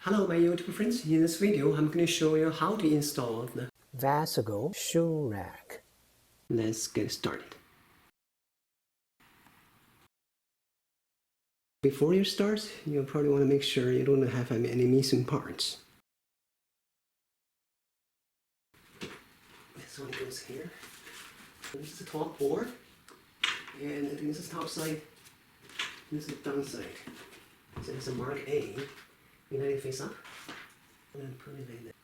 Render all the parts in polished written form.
Hello my YouTube friends, in this video I'm going to show you how to install the Vasagle shoe rack. Let's get started. Before you start, you'll probably want to make sure you don't have any missing parts. This one goes here. This is the top board, and this is the top side, this is the down side. So it's a mark A. You let it face up, and then put it like that.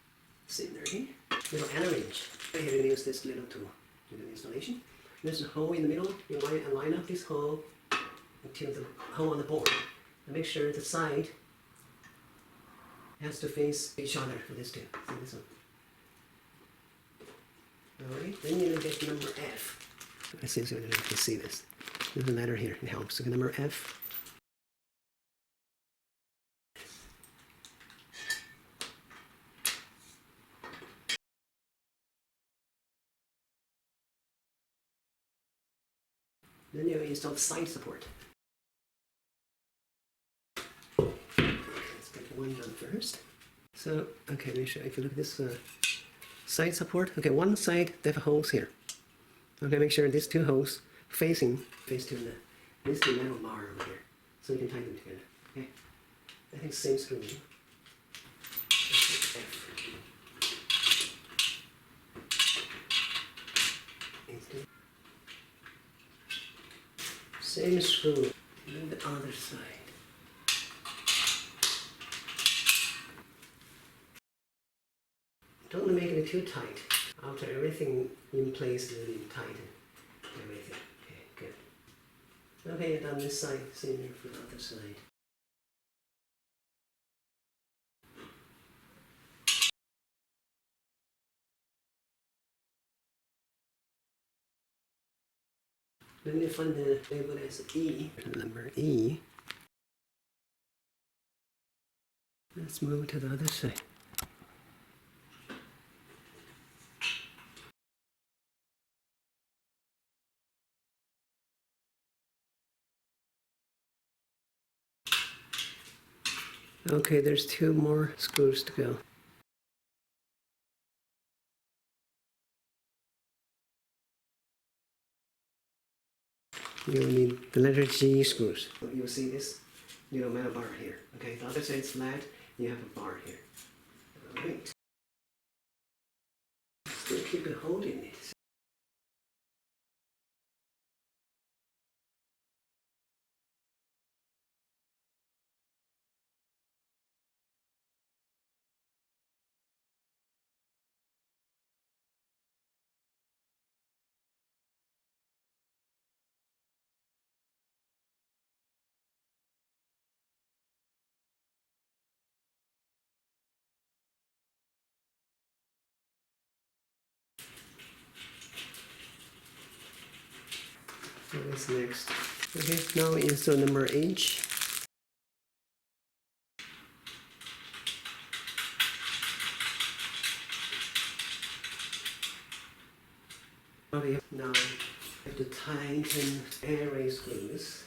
Sit there, okay? Little arrange. Here you use this little tool to do the installation. There's a hole in the middle. You line up this hole to the hole on the board. And make sure the side has to face each other for this two. See this one. Alright, then you're gonna get number F. I see so you can see this. There's a letter here, it helps. So number F. Then you install the side support. Let's get one done first. So, okay, make sure if you look at this side support, okay, one side they have holes here. Okay, make sure these two holes face to this metal bar over here, so you can tighten them together. Okay, I think same screw. Same screw on the other side. Don't make it too tight. After everything in place, then you tighten everything. Okay, good. Okay, done this side, same here for the other side. Then you find the label as E, number E. Let's move to the other side. Okay, there's two more screws to go. You'll need the letter G screws. You'll see this little metal bar here. Okay, the other side is flat, you have a bar here. Alright. Still keep it holding it. What is next? Okay, now install number H. Okay, now I have to tighten array screws.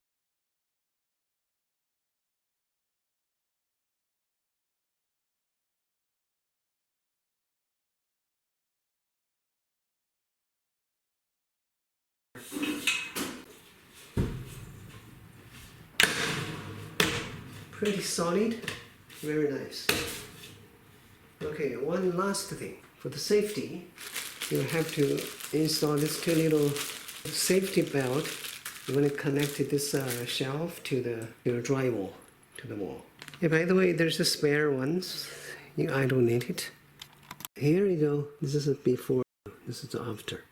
Pretty solid, very nice. Okay, one last thing. For the safety, you have to install this two little safety belt. You want to connect this shelf to your drywall, to the wall. Yeah, by the way, there's a spare ones. I don't need it. Here you go. This is a before, this is the after.